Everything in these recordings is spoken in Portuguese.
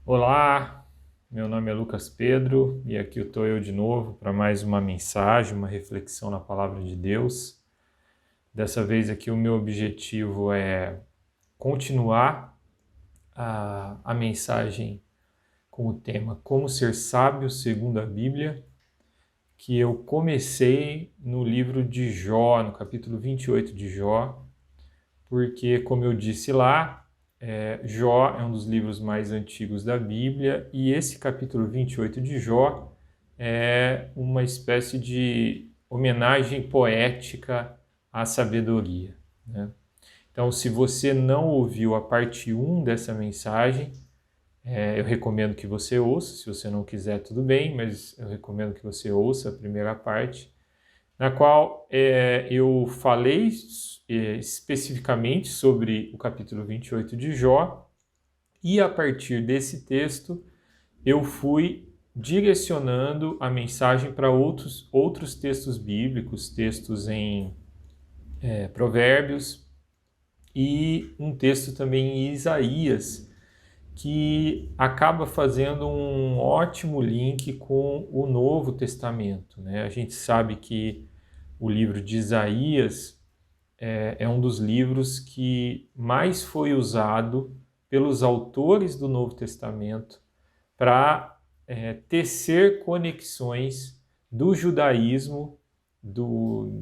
Olá, meu nome é Lucas Pedro e aqui estou eu de novo para mais uma mensagem, uma reflexão na Palavra de Deus. Dessa vez aqui o meu objetivo é continuar a mensagem com o tema Como Ser Sábio segundo a Bíblia, que eu comecei no livro de Jó, no capítulo 28 de Jó, porque, como eu disse lá, Jó é um dos livros mais antigos da Bíblia e esse capítulo 28 de Jó é uma espécie de homenagem poética à sabedoria, né? Então, se você não ouviu a parte 1 dessa mensagem, eu recomendo que você ouça. Se você não quiser, tudo bem, mas eu recomendo que você ouça a primeira parte, na qual eu falei especificamente sobre o capítulo 28 de Jó, e a partir desse texto eu fui direcionando a mensagem para outros textos bíblicos, textos em Provérbios e um texto também em Isaías, que acaba fazendo um ótimo link com o Novo Testamento, né? A gente sabe que o livro de Isaías é um dos livros que mais foi usado pelos autores do Novo Testamento para tecer conexões do judaísmo, do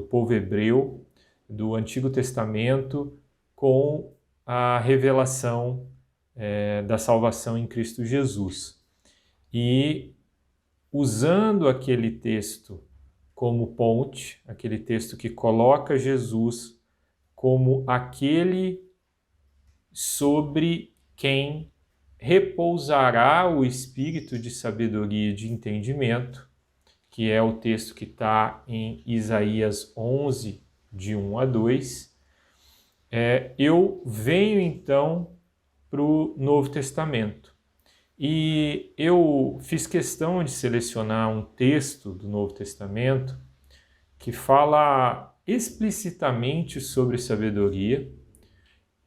povo hebreu, do Antigo Testamento, com a revelação da salvação em Cristo Jesus. E usando aquele texto como ponte, aquele texto que coloca Jesus como aquele sobre quem repousará o espírito de sabedoria e de entendimento, que é o texto que está em Isaías 11, de 1 a 2, eu venho então para o Novo Testamento. E eu fiz questão de selecionar um texto do Novo Testamento que fala explicitamente sobre sabedoria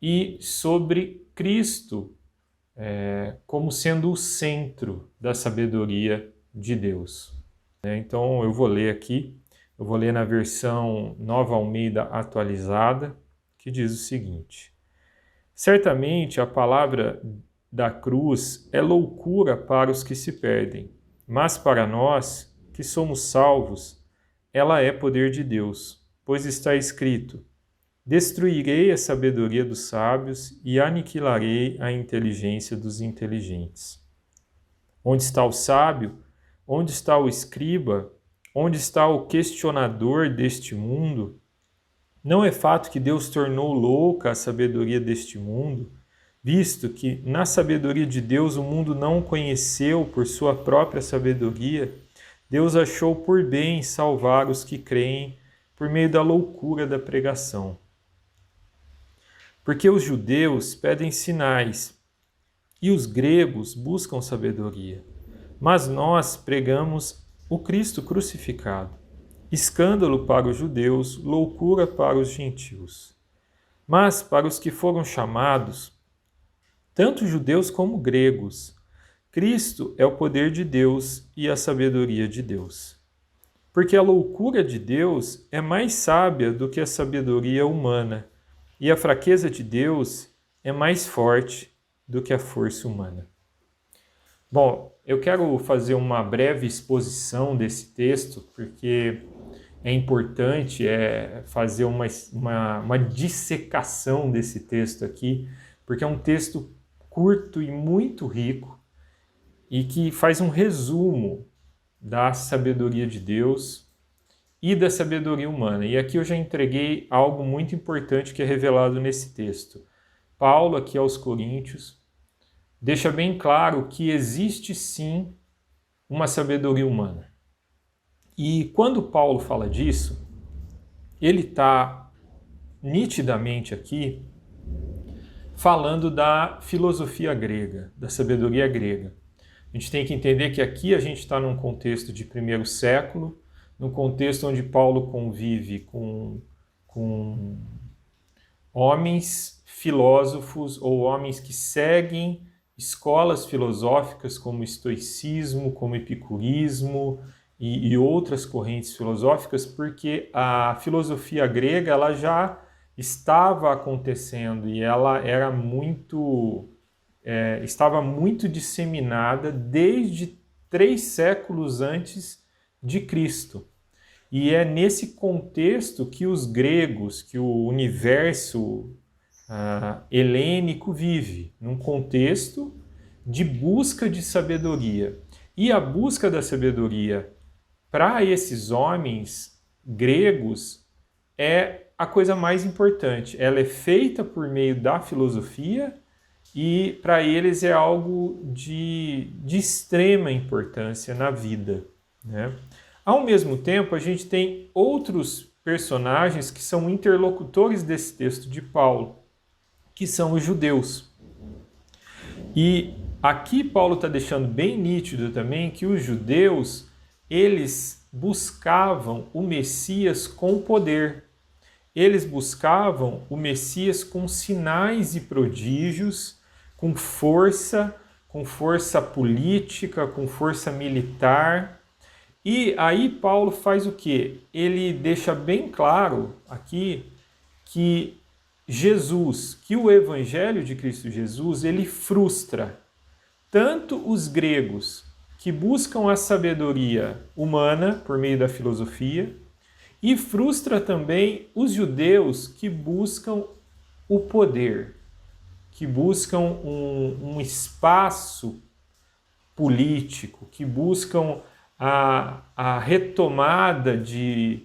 e sobre Cristo como sendo o centro da sabedoria de Deus. Então eu vou ler aqui, eu vou ler na versão Nova Almeida atualizada, que diz o seguinte: certamente a palavra da cruz é loucura para os que se perdem, mas para nós, que somos salvos, ela é poder de Deus, pois está escrito: destruirei a sabedoria dos sábios e aniquilarei a inteligência dos inteligentes. Onde está o sábio? Onde está o escriba? Onde está o questionador deste mundo? Não é fato que Deus tornou louca a sabedoria deste mundo, visto que na sabedoria de Deus o mundo não o conheceu por sua própria sabedoria? Deus achou por bem salvar os que creem por meio da loucura da pregação. Porque os judeus pedem sinais e os gregos buscam sabedoria, mas nós pregamos o Cristo crucificado, escândalo para os judeus, loucura para os gentios. Mas para os que foram chamados, tanto judeus como gregos, Cristo é o poder de Deus e a sabedoria de Deus. Porque a loucura de Deus é mais sábia do que a sabedoria humana, e a fraqueza de Deus é mais forte do que a força humana. Bom, eu quero fazer uma breve exposição desse texto, porque é importante fazer uma dissecação desse texto aqui, porque é um texto curto e muito rico, e que faz um resumo da sabedoria de Deus e da sabedoria humana. E aqui eu já entreguei algo muito importante que é revelado nesse texto. Paulo, aqui aos Coríntios, deixa bem claro que existe sim uma sabedoria humana. E quando Paulo fala disso, ele está nitidamente aqui falando da filosofia grega, da sabedoria grega. A gente tem que entender que aqui a gente está num contexto de primeiro século, num contexto onde Paulo convive com homens filósofos ou homens que seguem escolas filosóficas como o estoicismo, como o epicurismo e outras correntes filosóficas, porque a filosofia grega ela já estava acontecendo e ela era estava muito disseminada desde 3 séculos antes de Cristo. E é nesse contexto que os gregos, que o universo helênico vive, num contexto de busca de sabedoria. E a busca da sabedoria para esses homens gregos é a coisa mais importante. Ela é feita por meio da filosofia e para eles é algo de extrema importância na vida, né? Ao mesmo tempo, a gente tem outros personagens que são interlocutores desse texto de Paulo, que são os judeus. E aqui Paulo está deixando bem nítido também que os judeus, eles buscavam o Messias com poder. Eles buscavam o Messias com sinais e prodígios, com força política, com força militar. E aí Paulo faz o quê? Ele deixa bem claro aqui que Jesus, que o Evangelho de Cristo Jesus, ele frustra tanto os gregos que buscam a sabedoria humana por meio da filosofia e frustra também os judeus que buscam o poder, que buscam um espaço político, que buscam a retomada de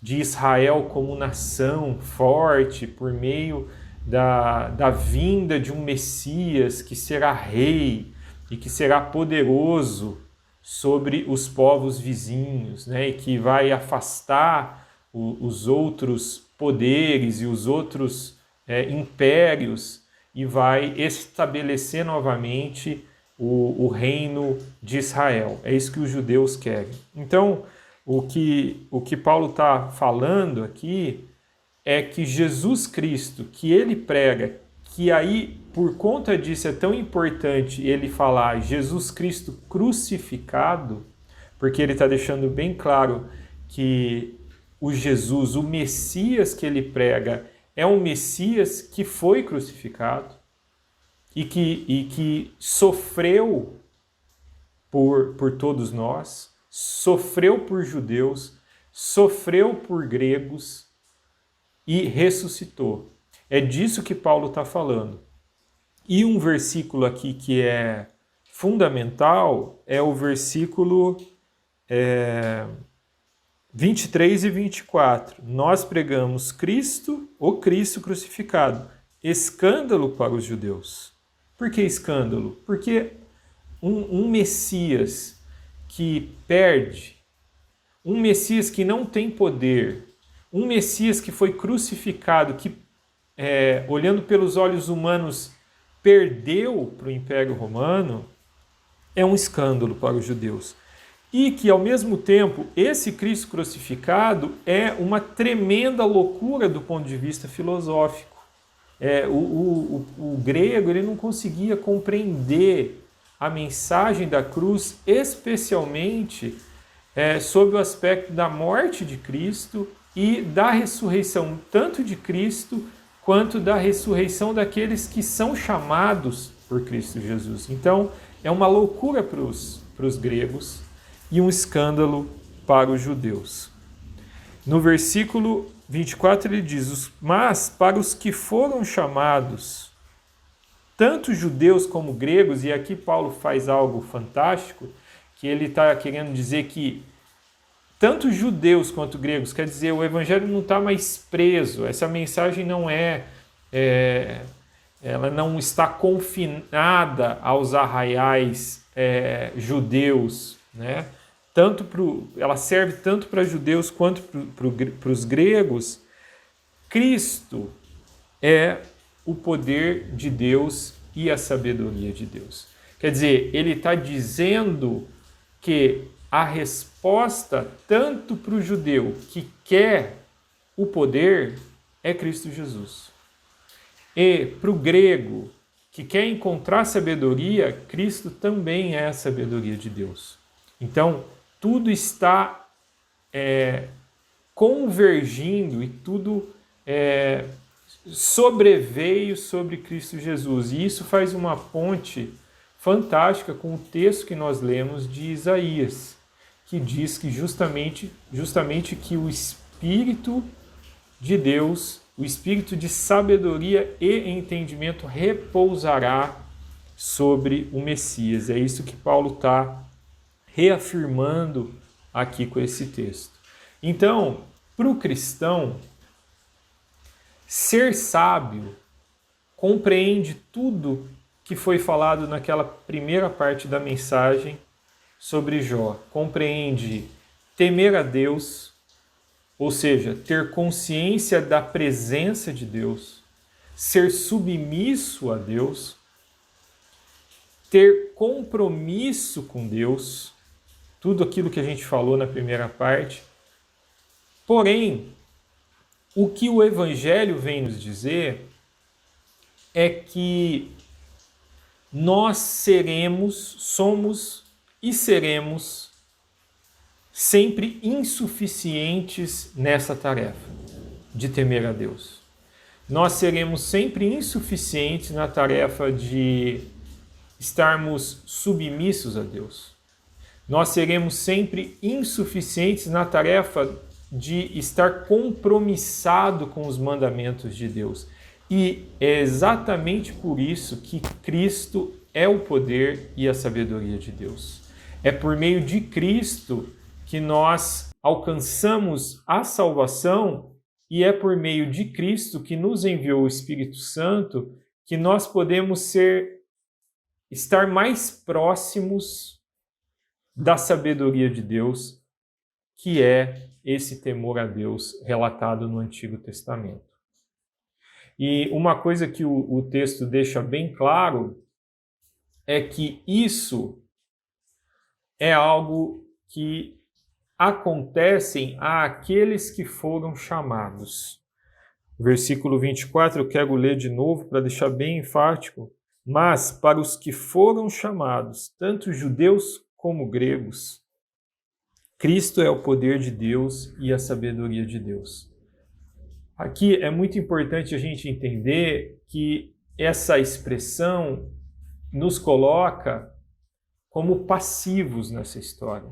Israel como nação forte por meio da vinda de um Messias que será rei e que será poderoso sobre os povos vizinhos, né? E que vai afastar os outros poderes e os outros impérios e vai estabelecer novamente o reino de Israel. É isso que os judeus querem. Então, o que Paulo está falando aqui é que Jesus Cristo, que ele prega, que aí, por conta disso, é tão importante ele falar Jesus Cristo crucificado, porque ele está deixando bem claro que o Jesus, o Messias que ele prega, é um Messias que foi crucificado e que sofreu por todos nós, sofreu por judeus, sofreu por gregos e ressuscitou. É disso que Paulo está falando. E um versículo aqui que é fundamental é o versículo 23 e 24. Nós pregamos Cristo, o Cristo crucificado, escândalo para os judeus. Por que escândalo? Porque um Messias que perde, um Messias que não tem poder, um Messias que foi crucificado, que olhando pelos olhos humanos perdeu para o Império Romano, é um escândalo para os judeus. E que, ao mesmo tempo, esse Cristo crucificado é uma tremenda loucura do ponto de vista filosófico. O grego ele não conseguia compreender a mensagem da cruz, especialmente sob o aspecto da morte de Cristo e da ressurreição tanto de Cristo quanto da ressurreição daqueles que são chamados por Cristo Jesus. Então, é uma loucura para os gregos e um escândalo para os judeus. No versículo 24 ele diz: mas para os que foram chamados, tanto judeus como gregos, e aqui Paulo faz algo fantástico, que ele está querendo dizer que tanto judeus quanto gregos, quer dizer, o evangelho não está mais preso, essa mensagem não ela não está confinada aos arraiais judeus, né? Ela serve tanto para judeus quanto para os gregos. Cristo é o poder de Deus e a sabedoria de Deus. Quer dizer, ele está dizendo que a resposta tanto para o judeu que quer o poder é Cristo Jesus. E para o grego que quer encontrar sabedoria, Cristo também é a sabedoria de Deus. Então, tudo está convergindo e tudo sobreveio sobre Cristo Jesus. E isso faz uma ponte fantástica com o texto que nós lemos de Isaías, que diz que justamente que o Espírito de Deus, o Espírito de sabedoria e entendimento repousará sobre o Messias. É isso que Paulo está reafirmando aqui com esse texto. Então, para o cristão, ser sábio compreende tudo que foi falado naquela primeira parte da mensagem sobre Jó. Compreende temer a Deus, ou seja, ter consciência da presença de Deus, ser submisso a Deus, ter compromisso com Deus, tudo aquilo que a gente falou na primeira parte. Porém, o que o Evangelho vem nos dizer é que nós somos e seremos sempre insuficientes nessa tarefa de temer a Deus. Nós seremos sempre insuficientes na tarefa de estarmos submissos a Deus. Nós seremos sempre insuficientes na tarefa de estar compromissado com os mandamentos de Deus. E é exatamente por isso que Cristo é o poder e a sabedoria de Deus. É por meio de Cristo que nós alcançamos a salvação e é por meio de Cristo que nos enviou o Espírito Santo que nós podemos estar mais próximos da sabedoria de Deus, que é esse temor a Deus relatado no Antigo Testamento. E uma coisa que o texto deixa bem claro é que isso é algo que acontecem àqueles que foram chamados. Versículo 24, eu quero ler de novo para deixar bem enfático. Mas para os que foram chamados, tanto judeus como gregos, Cristo é o poder de Deus e a sabedoria de Deus. Aqui é muito importante a gente entender que essa expressão nos coloca como passivos nessa história.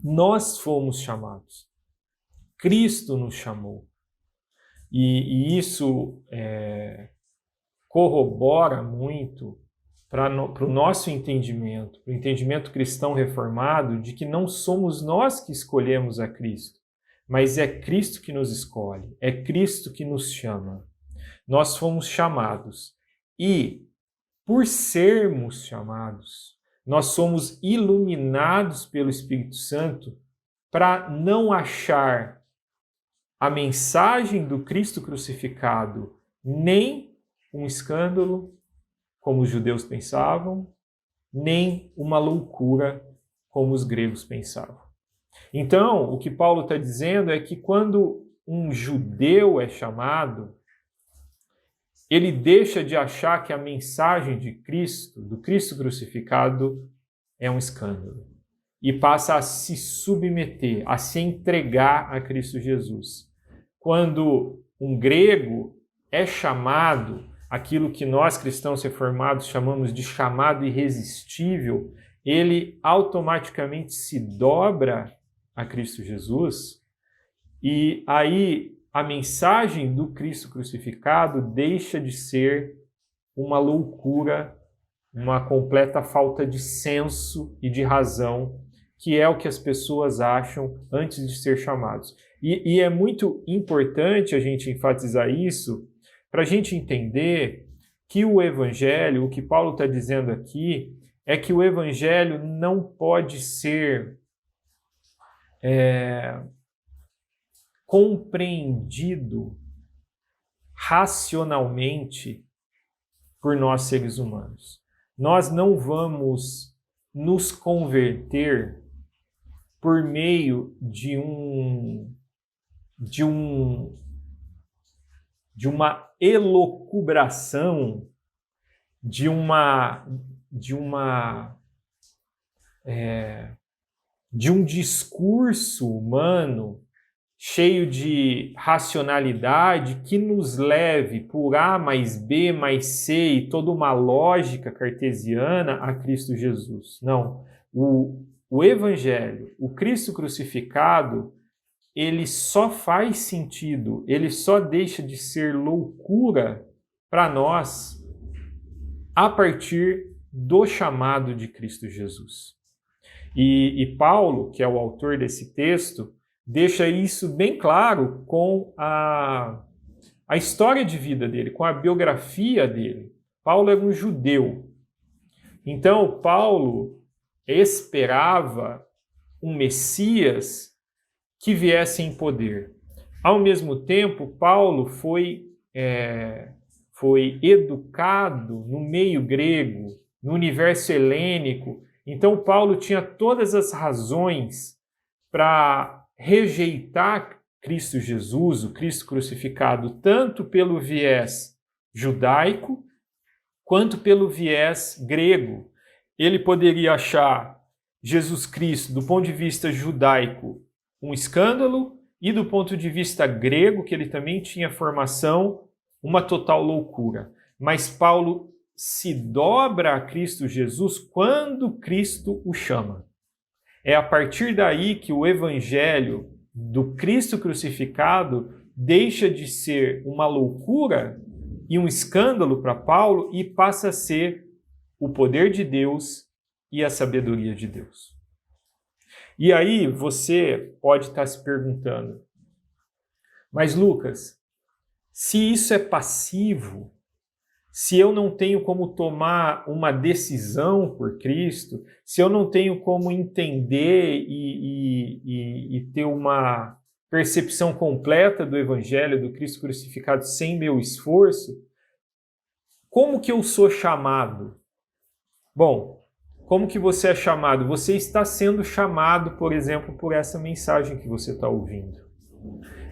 Nós fomos chamados. Cristo nos chamou. E isso corrobora muito para o nosso entendimento, para o entendimento cristão reformado, de que não somos nós que escolhemos a Cristo, mas é Cristo que nos escolhe, é Cristo que nos chama. Nós fomos chamados e, por sermos chamados, nós somos iluminados pelo Espírito Santo para não achar a mensagem do Cristo crucificado nem um escândalo, como os judeus pensavam, nem uma loucura, como os gregos pensavam. Então, o que Paulo está dizendo é que quando um judeu é chamado, ele deixa de achar que a mensagem de Cristo, do Cristo crucificado, é um escândalo. E passa a se submeter, a se entregar a Cristo Jesus. Quando um grego é chamado, aquilo que nós cristãos reformados chamamos de chamado irresistível, ele automaticamente se dobra a Cristo Jesus, e aí a mensagem do Cristo crucificado deixa de ser uma loucura, uma completa falta de senso e de razão, que é o que as pessoas acham antes de ser chamados. E é muito importante a gente enfatizar isso, para a gente entender que o Evangelho, o que Paulo está dizendo aqui, é que o Evangelho não pode ser compreendido racionalmente por nós seres humanos. Nós não vamos nos converter por meio de uma elucubração de uma de uma de um discurso humano cheio de racionalidade que nos leve por A mais B mais C e toda uma lógica cartesiana a Cristo Jesus. Não. O Evangelho, o Cristo crucificado, ele só faz sentido, ele só deixa de ser loucura para nós a partir do chamado de Cristo Jesus. E Paulo, que é o autor desse texto, deixa isso bem claro com a história de vida dele, com a biografia dele. Paulo era um judeu. Então, Paulo esperava um Messias que viesse em poder. Ao mesmo tempo, Paulo foi educado no meio grego, no universo helênico. Então, Paulo tinha todas as razões para rejeitar Cristo Jesus, o Cristo crucificado, tanto pelo viés judaico quanto pelo viés grego. Ele poderia achar Jesus Cristo, do ponto de vista judaico, um escândalo, e do ponto de vista grego, que ele também tinha formação, uma total loucura. Mas Paulo se dobra a Cristo Jesus quando Cristo o chama. É a partir daí que o evangelho do Cristo crucificado deixa de ser uma loucura e um escândalo para Paulo e passa a ser o poder de Deus e a sabedoria de Deus. E aí você pode estar se perguntando, mas Lucas, se isso é passivo, se eu não tenho como tomar uma decisão por Cristo, se eu não tenho como entender e ter uma percepção completa do Evangelho, do Cristo crucificado sem meu esforço, como que eu sou chamado? Bom, como que você é chamado? Você está sendo chamado, por exemplo, por essa mensagem que você está ouvindo.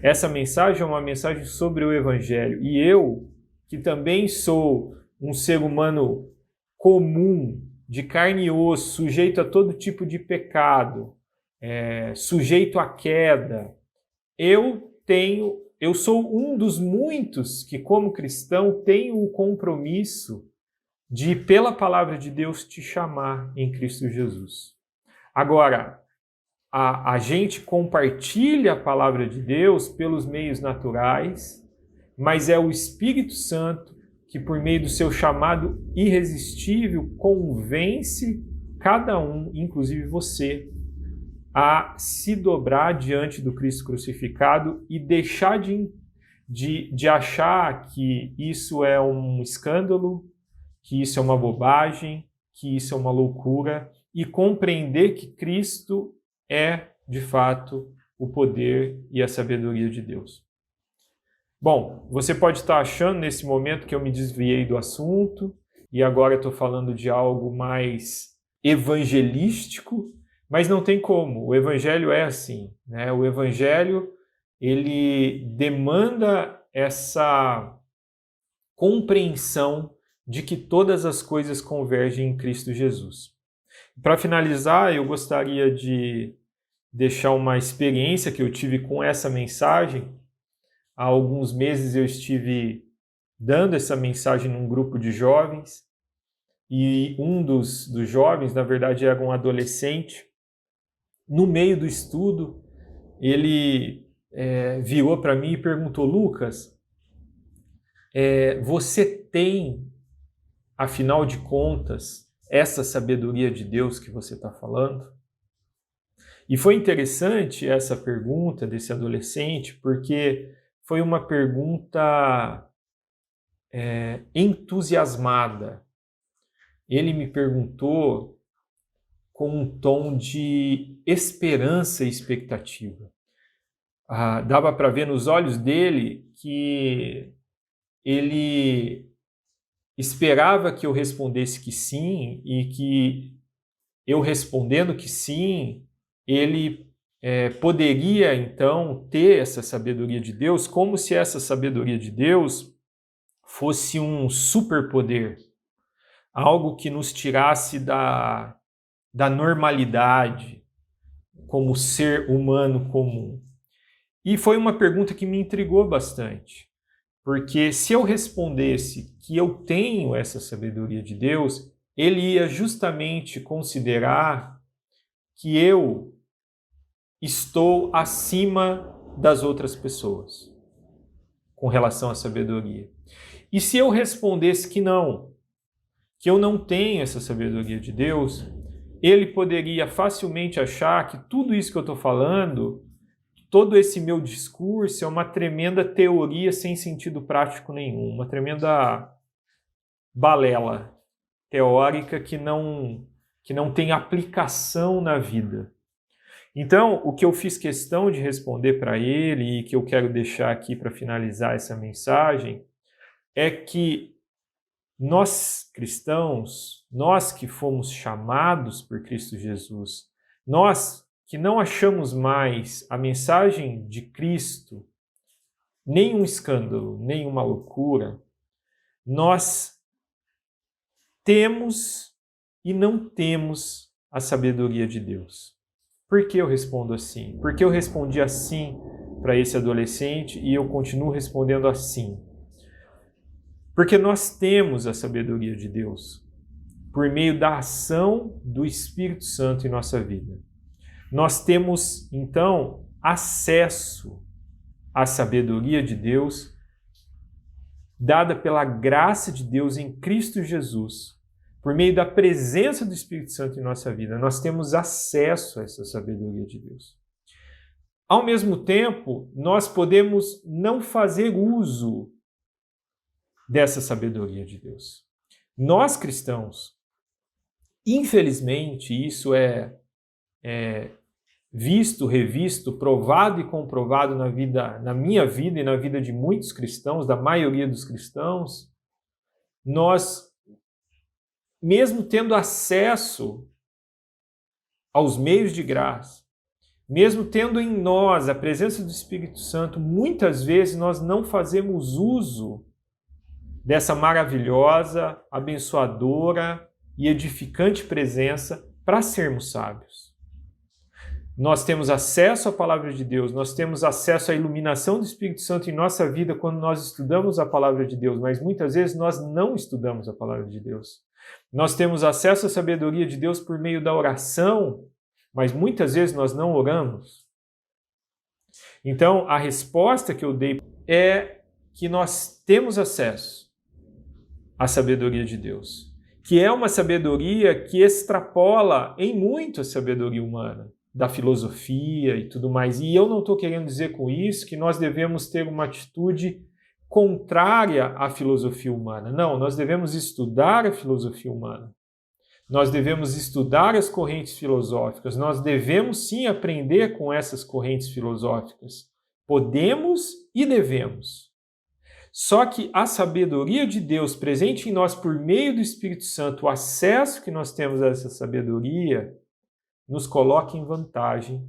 Essa mensagem é uma mensagem sobre o Evangelho. E eu, que também sou um ser humano comum, de carne e osso, sujeito a todo tipo de pecado, sujeito à queda, eu sou um dos muitos que, como cristão, tenho o compromisso de, pela palavra de Deus, te chamar em Cristo Jesus. Agora, a gente compartilha a palavra de Deus pelos meios naturais, mas é o Espírito Santo que, por meio do seu chamado irresistível, convence cada um, inclusive você, a se dobrar diante do Cristo crucificado e deixar de achar que isso é um escândalo, que isso é uma bobagem, que isso é uma loucura, e compreender que Cristo é, de fato, o poder e a sabedoria de Deus. Bom, você pode estar achando nesse momento que eu me desviei do assunto e agora estou falando de algo mais evangelístico, mas não tem como. O evangelho é assim, né? O evangelho, ele demanda essa compreensão de que todas as coisas convergem em Cristo Jesus. Para finalizar, eu gostaria de deixar uma experiência que eu tive com essa mensagem. Há alguns meses eu estive dando essa mensagem num grupo de jovens e um dos jovens, na verdade, era um adolescente. No meio do estudo, ele virou para mim e perguntou: Lucas, você tem, afinal de contas, essa sabedoria de Deus que você está falando? E foi interessante essa pergunta desse adolescente, porque foi uma pergunta entusiasmada. Ele me perguntou com um tom de esperança e expectativa. Dava para ver nos olhos dele que ele esperava que eu respondesse que sim, e que eu respondendo que sim, ele poderia então ter essa sabedoria de Deus, como se essa sabedoria de Deus fosse um superpoder, algo que nos tirasse da normalidade como ser humano comum. E foi uma pergunta que me intrigou bastante, porque se eu respondesse que eu tenho essa sabedoria de Deus, ele ia justamente considerar que eu estou acima das outras pessoas com relação à sabedoria. E se eu respondesse que eu não tenho essa sabedoria de Deus, ele poderia facilmente achar que tudo isso que eu estou falando, todo esse meu discurso é uma tremenda teoria sem sentido prático nenhum, uma tremenda balela teórica que não tem aplicação na vida. Então, o que eu fiz questão de responder para ele e que eu quero deixar aqui para finalizar essa mensagem é que nós cristãos, nós que fomos chamados por Cristo Jesus, nós que não achamos mais a mensagem de Cristo nem um escândalo, nem uma loucura, nós temos e não temos a sabedoria de Deus. Por que eu respondo assim? Porque eu respondi assim para esse adolescente e eu continuo respondendo assim. Porque nós temos a sabedoria de Deus por meio da ação do Espírito Santo em nossa vida. Nós temos, então, acesso à sabedoria de Deus dada pela graça de Deus em Cristo Jesus. Por meio da presença do Espírito Santo em nossa vida, nós temos acesso a essa sabedoria de Deus. Ao mesmo tempo, nós podemos não fazer uso dessa sabedoria de Deus. Nós cristãos, infelizmente, isso é visto, revisto, provado e comprovado na minha vida e na vida de muitos cristãos, da maioria dos cristãos, nós, mesmo tendo acesso aos meios de graça, mesmo tendo em nós a presença do Espírito Santo, muitas vezes nós não fazemos uso dessa maravilhosa, abençoadora e edificante presença para sermos sábios. Nós temos acesso à palavra de Deus, nós temos acesso à iluminação do Espírito Santo em nossa vida quando nós estudamos a palavra de Deus, mas muitas vezes nós não estudamos a palavra de Deus. Nós temos acesso à sabedoria de Deus por meio da oração, mas muitas vezes nós não oramos. Então, a resposta que eu dei é que nós temos acesso à sabedoria de Deus, que é uma sabedoria que extrapola em muito a sabedoria humana, da filosofia e tudo mais. E eu não estou querendo dizer com isso que nós devemos ter uma atitude contrária à filosofia humana. Não, nós devemos estudar a filosofia humana. Nós devemos estudar as correntes filosóficas. Nós devemos sim aprender com essas correntes filosóficas. Podemos e devemos. Só que a sabedoria de Deus presente em nós por meio do Espírito Santo, o acesso que nós temos a essa sabedoria, nos coloca em vantagem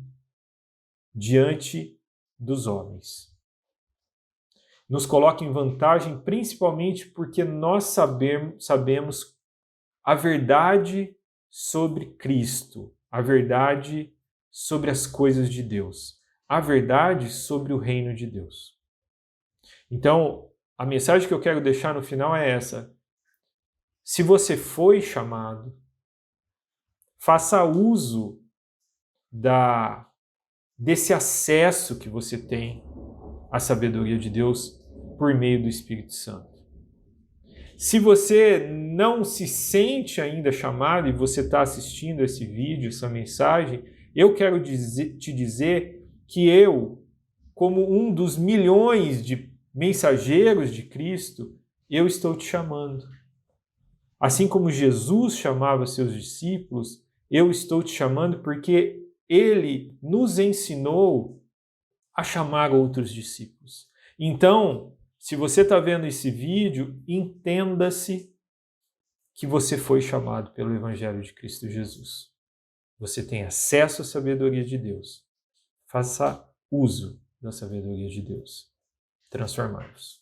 diante dos homens. Nos coloca em vantagem principalmente porque nós sabemos a verdade sobre Cristo, a verdade sobre as coisas de Deus, a verdade sobre o reino de Deus. Então, a mensagem que eu quero deixar no final é essa. Se você foi chamado, faça uso desse acesso que você tem à sabedoria de Deus por meio do Espírito Santo. Se você não se sente ainda chamado e você está assistindo esse vídeo, essa mensagem, eu quero te dizer que eu, como um dos milhões de mensageiros de Cristo, eu estou te chamando. Assim como Jesus chamava seus discípulos, eu estou te chamando porque ele nos ensinou a chamar outros discípulos. Então, se você está vendo esse vídeo, entenda-se que você foi chamado pelo Evangelho de Cristo Jesus. Você tem acesso à sabedoria de Deus. Faça uso da sabedoria de Deus. Transformados.